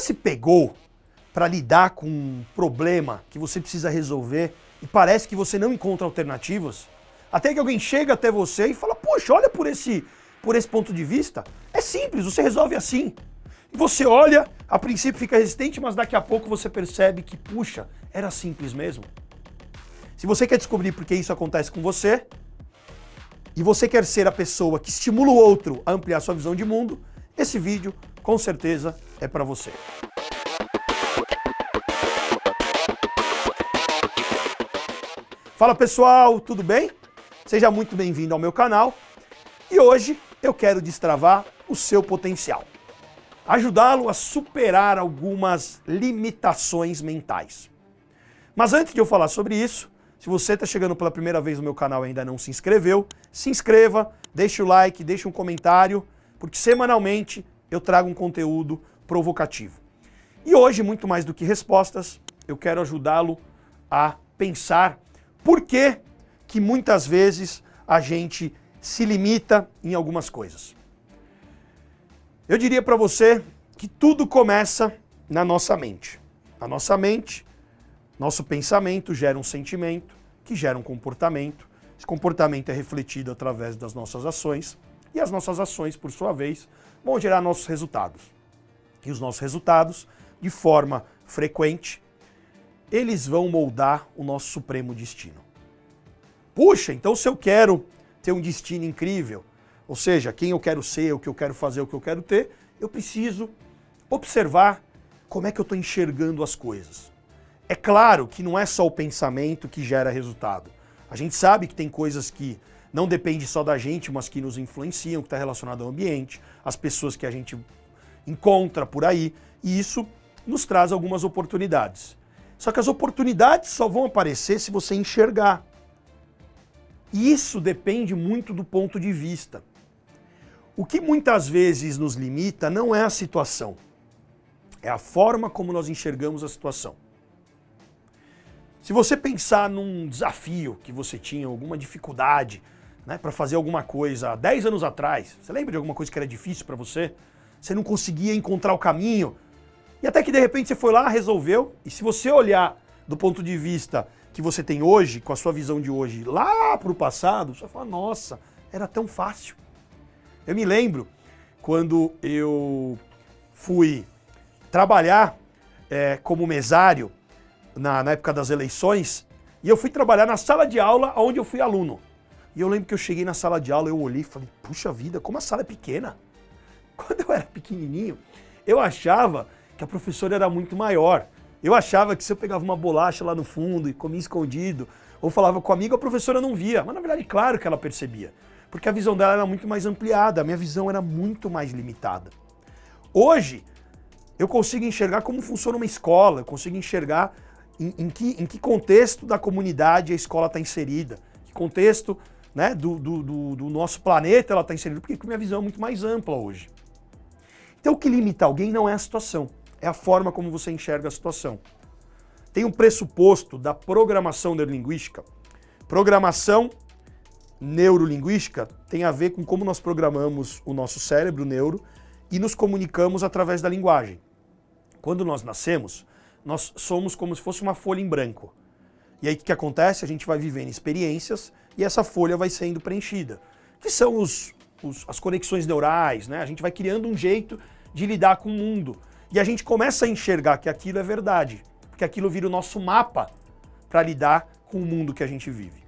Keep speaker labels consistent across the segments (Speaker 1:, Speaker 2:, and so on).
Speaker 1: se pegou para lidar com um problema que você precisa resolver e parece que você não encontra alternativas? Até que alguém chega até você e fala, poxa, olha por esse ponto de vista, é simples, você resolve assim. E você olha, a princípio fica resistente, mas daqui a pouco você percebe que, puxa, era simples mesmo. Se você quer descobrir por que isso acontece com você, e você quer ser a pessoa que estimula o outro a ampliar sua visão de mundo, esse vídeo, com certeza, é para você. Fala pessoal, tudo bem? Seja muito bem-vindo ao meu canal. E hoje eu quero destravar o seu potencial. Ajudá-lo a superar algumas limitações mentais. Mas antes de eu falar sobre isso, se você está chegando pela primeira vez no meu canal e ainda não se inscreveu, se inscreva, deixe o like, deixe um comentário, porque semanalmente eu trago um conteúdo provocativo. E hoje, muito mais do que respostas, eu quero ajudá-lo a pensar por que muitas vezes a gente se limita em algumas coisas. Eu diria para você que tudo começa na nossa mente. A nossa mente, nosso pensamento gera um sentimento, que gera um comportamento. Esse comportamento é refletido através das nossas ações, e as nossas ações, por sua vez, vão gerar nossos resultados. E os nossos resultados, de forma frequente, eles vão moldar o nosso supremo destino. Puxa, então se eu quero ter um destino incrível, ou seja, quem eu quero ser, o que eu quero fazer, o que eu quero ter, eu preciso observar como é que eu estou enxergando as coisas. É claro que não é só o pensamento que gera resultado. A gente sabe que tem coisas que não dependem só da gente, mas que nos influenciam, que está relacionado ao ambiente, as pessoas que a gente encontra por aí, e isso nos traz algumas oportunidades. Só que as oportunidades só vão aparecer se você enxergar. E isso depende muito do ponto de vista. O que muitas vezes nos limita não é a situação, é a forma como nós enxergamos a situação. Se você pensar num desafio que você tinha, alguma dificuldade, né, para fazer alguma coisa há 10 anos atrás, você lembra de alguma coisa que era difícil para você? Você não conseguia encontrar o caminho, e até que de repente você foi lá, resolveu, e se você olhar do ponto de vista que você tem hoje, com a sua visão de hoje, lá para o passado, você fala, nossa, era tão fácil. Eu me lembro quando eu fui trabalhar como mesário na época das eleições, e eu fui trabalhar na sala de aula onde eu fui aluno. E eu lembro que eu cheguei na sala de aula, eu olhei e falei, puxa vida, como a sala é pequena. Quando eu era pequenininho, eu achava que a professora era muito maior. Eu achava que se eu pegava uma bolacha lá no fundo e comia escondido, ou falava com o amigo, a professora não via. Mas na verdade, claro que ela percebia. Porque a visão dela era muito mais ampliada, a minha visão era muito mais limitada. Hoje, eu consigo enxergar como funciona uma escola, eu consigo enxergar em que contexto da comunidade a escola está inserida, que contexto, né, do nosso planeta ela está inserida, porque minha visão é muito mais ampla hoje. Então o que limita alguém não é a situação, é a forma como você enxerga a situação. Tem um pressuposto da programação neurolinguística. Programação neurolinguística tem a ver com como nós programamos o nosso cérebro, o neuro, e nos comunicamos através da linguagem. Quando nós nascemos, nós somos como se fosse uma folha em branco. E aí o que acontece? A gente vai vivendo experiências e essa folha vai sendo preenchida. Que são as conexões neurais, né? A gente vai criando um jeito de lidar com o mundo. E a gente começa a enxergar que aquilo é verdade, porque aquilo vira o nosso mapa para lidar com o mundo que a gente vive.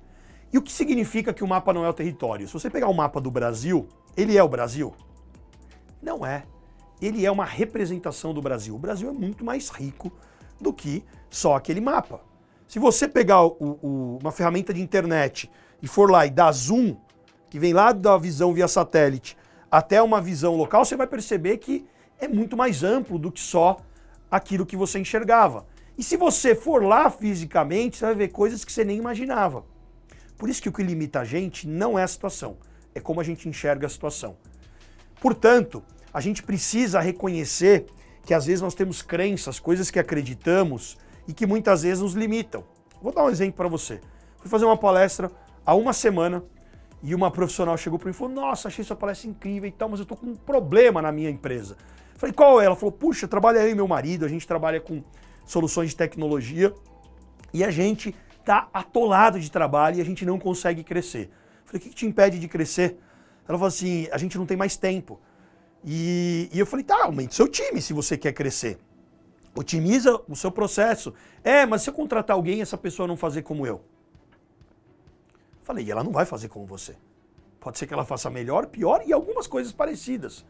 Speaker 1: E o que significa que o mapa não é o território? Se você pegar o mapa do Brasil, ele é o Brasil? Não é. Ele é uma representação do Brasil. O Brasil é muito mais rico do que só aquele mapa. Se você pegar uma ferramenta de internet e for lá e dar zoom, que vem lá da visão via satélite até uma visão local, você vai perceber que é muito mais amplo do que só aquilo que você enxergava. E se você for lá fisicamente, você vai ver coisas que você nem imaginava. Por isso que o que limita a gente não é a situação, é como a gente enxerga a situação. Portanto, a gente precisa reconhecer que às vezes nós temos crenças, coisas que acreditamos e que muitas vezes nos limitam. Vou dar um exemplo para você. Fui fazer uma palestra há uma semana e uma profissional chegou para mim e falou, nossa, achei sua palestra incrível e tal, mas eu estou com um problema na minha empresa. Falei, qual é? Ela falou, puxa, trabalha eu e meu marido, a gente trabalha com soluções de tecnologia e a gente tá atolado de trabalho e a gente não consegue crescer. Falei, o que te impede de crescer? Ela falou assim, a gente não tem mais tempo. E eu falei, tá, aumente o seu time se você quer crescer. Otimiza o seu processo. Mas se eu contratar alguém, essa pessoa não fazer como eu. Falei, e ela não vai fazer como você. Pode ser que ela faça melhor, pior e algumas coisas parecidas.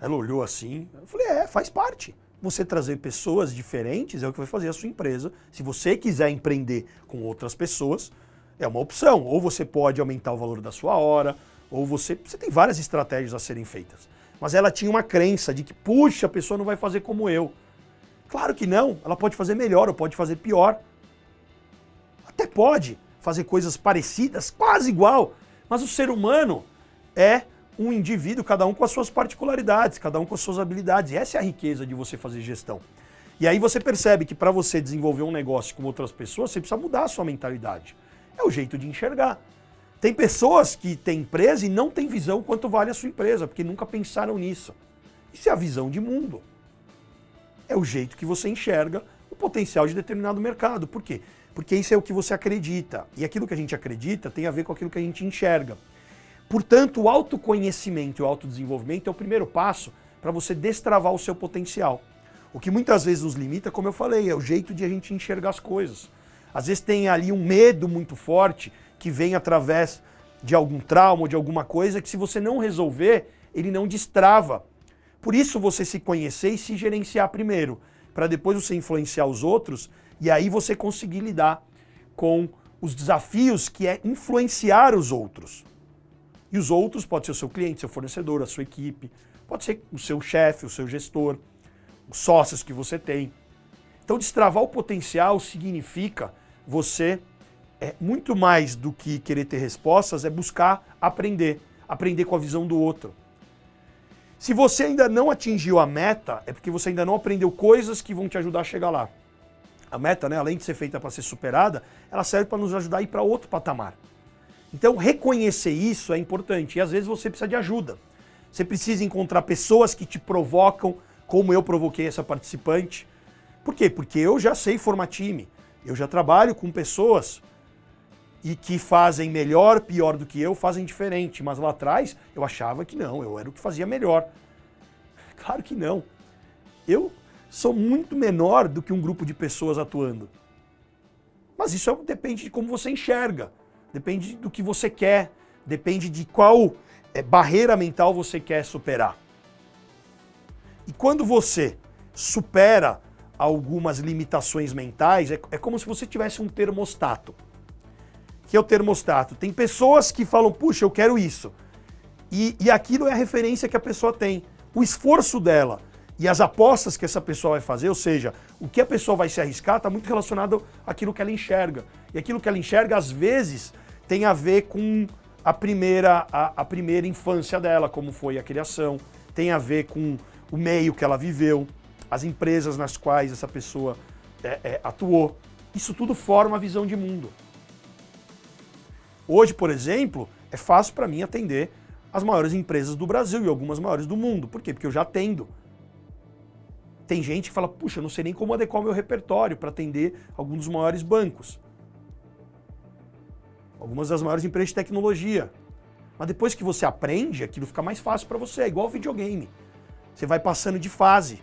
Speaker 1: Ela olhou assim, eu falei, faz parte. Você trazer pessoas diferentes é o que vai fazer a sua empresa. Se você quiser empreender com outras pessoas, é uma opção. Ou você pode aumentar o valor da sua hora, ou você tem várias estratégias a serem feitas. Mas ela tinha uma crença de que, puxa, a pessoa não vai fazer como eu. Claro que não, ela pode fazer melhor ou pode fazer pior. Até pode fazer coisas parecidas, quase igual, mas o ser humano é um indivíduo, cada um com as suas particularidades, cada um com as suas habilidades. E essa é a riqueza de você fazer gestão. E aí você percebe que para você desenvolver um negócio com outras pessoas, você precisa mudar a sua mentalidade. É o jeito de enxergar. Tem pessoas que têm empresa e não têm visão quanto vale a sua empresa, porque nunca pensaram nisso. Isso é a visão de mundo. É o jeito que você enxerga o potencial de determinado mercado. Por quê? Porque isso é o que você acredita. E aquilo que a gente acredita tem a ver com aquilo que a gente enxerga. Portanto, o autoconhecimento e o autodesenvolvimento é o primeiro passo para você destravar o seu potencial. O que muitas vezes nos limita, como eu falei, é o jeito de a gente enxergar as coisas. Às vezes tem ali um medo muito forte que vem através de algum trauma ou de alguma coisa que se você não resolver, ele não destrava. Por isso você se conhecer e se gerenciar primeiro, para depois você influenciar os outros e aí você conseguir lidar com os desafios que é influenciar os outros. E os outros pode ser o seu cliente, seu fornecedor, a sua equipe, pode ser o seu chefe, o seu gestor, os sócios que você tem. Então destravar o potencial significa você, muito mais do que querer ter respostas, é buscar aprender com a visão do outro. Se você ainda não atingiu a meta, é porque você ainda não aprendeu coisas que vão te ajudar a chegar lá. A meta, né, além de ser feita para ser superada, ela serve para nos ajudar a ir para outro patamar. Então, reconhecer isso é importante. E às vezes você precisa de ajuda. Você precisa encontrar pessoas que te provocam, como eu provoquei essa participante. Por quê? Porque eu já sei formar time. Eu já trabalho com pessoas e que fazem melhor, pior do que eu, fazem diferente. Mas lá atrás eu achava que não, eu era o que fazia melhor. Claro que não. Eu sou muito menor do que um grupo de pessoas atuando. Mas isso depende de como você enxerga, depende do que você quer, depende de qual barreira mental você quer superar. E quando você supera algumas limitações mentais, é como se você tivesse um termostato. Que é o termostato. Tem pessoas que falam, puxa, eu quero isso. E aquilo é a referência que a pessoa tem. O esforço dela e as apostas que essa pessoa vai fazer, ou seja, o que a pessoa vai se arriscar, está muito relacionado àquilo que ela enxerga. E aquilo que ela enxerga, às vezes, tem a ver com a primeira infância dela, como foi a criação, tem a ver com o meio que ela viveu, as empresas nas quais essa pessoa atuou. Isso tudo forma a visão de mundo. Hoje, por exemplo, é fácil para mim atender as maiores empresas do Brasil e algumas maiores do mundo. Por quê? Porque eu já atendo. Tem gente que fala, puxa, eu não sei nem como adequar o meu repertório para atender alguns dos maiores bancos. Algumas das maiores empresas de tecnologia. Mas depois que você aprende, aquilo fica mais fácil para você. É igual videogame. Você vai passando de fase.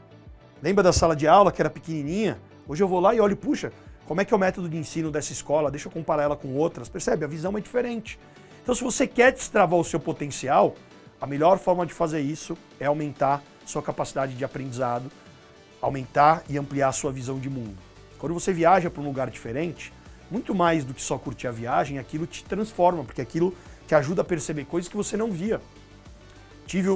Speaker 1: Lembra da sala de aula que era pequenininha? Hoje eu vou lá e olho, puxa, como é que é o método de ensino dessa escola? Deixa eu comparar ela com outras. Percebe? A visão é diferente. Então, se você quer destravar o seu potencial, a melhor forma de fazer isso é aumentar sua capacidade de aprendizado, aumentar e ampliar a sua visão de mundo. Quando você viaja para um lugar diferente, muito mais do que só curtir a viagem, aquilo te transforma, porque aquilo te ajuda a perceber coisas que você não via. Tive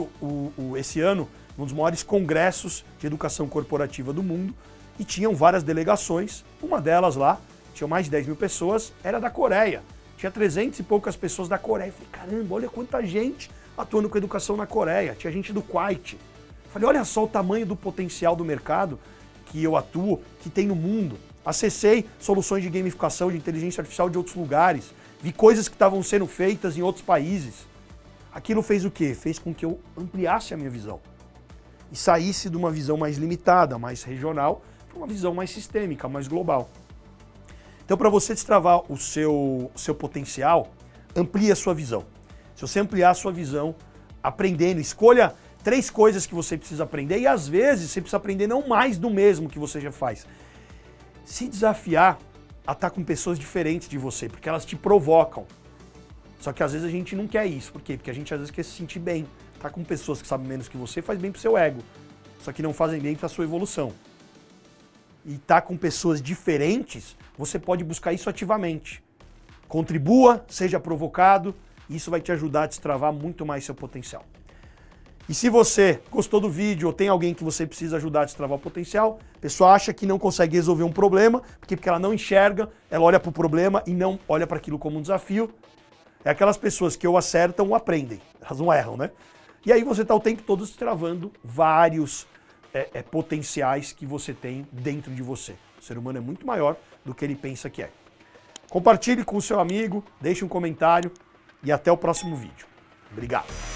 Speaker 1: esse ano um dos maiores congressos de educação corporativa do mundo e tinham várias delegações. Uma delas lá, tinha mais de 10 mil pessoas, era da Coreia. Tinha 300 e poucas pessoas da Coreia. Eu falei, caramba, olha quanta gente atuando com educação na Coreia. Tinha gente do Kuwait. Falei, olha só o tamanho do potencial do mercado que eu atuo, que tem no mundo. Acessei soluções de gamificação, de inteligência artificial de outros lugares. Vi coisas que estavam sendo feitas em outros países. Aquilo fez o quê? Fez com que eu ampliasse a minha visão. e saísse de uma visão mais limitada, mais regional, para uma visão mais sistêmica, mais global. Então, para você destravar o seu potencial, amplie a sua visão. Se você ampliar a sua visão, aprendendo, escolha 3 coisas que você precisa aprender e às vezes você precisa aprender não mais do mesmo que você já faz. Se desafiar a estar com pessoas diferentes de você, porque elas te provocam. Só que às vezes a gente não quer isso. Por quê? Porque a gente às vezes quer se sentir bem. Tá com pessoas que sabem menos que você faz bem pro seu ego, só que não fazem bem pra sua evolução. E tá com pessoas diferentes, você pode buscar isso ativamente. Contribua, seja provocado, e isso vai te ajudar a destravar muito mais seu potencial. E se você gostou do vídeo ou tem alguém que você precisa ajudar a destravar o potencial, a pessoa acha que não consegue resolver um problema, porque ela não enxerga, ela olha para o problema e não olha para aquilo como um desafio. É aquelas pessoas que ou acertam ou aprendem, elas não erram, né? E aí você está o tempo todo destravando vários potenciais que você tem dentro de você. O ser humano é muito maior do que ele pensa que é. Compartilhe com o seu amigo, deixe um comentário e até o próximo vídeo. Obrigado.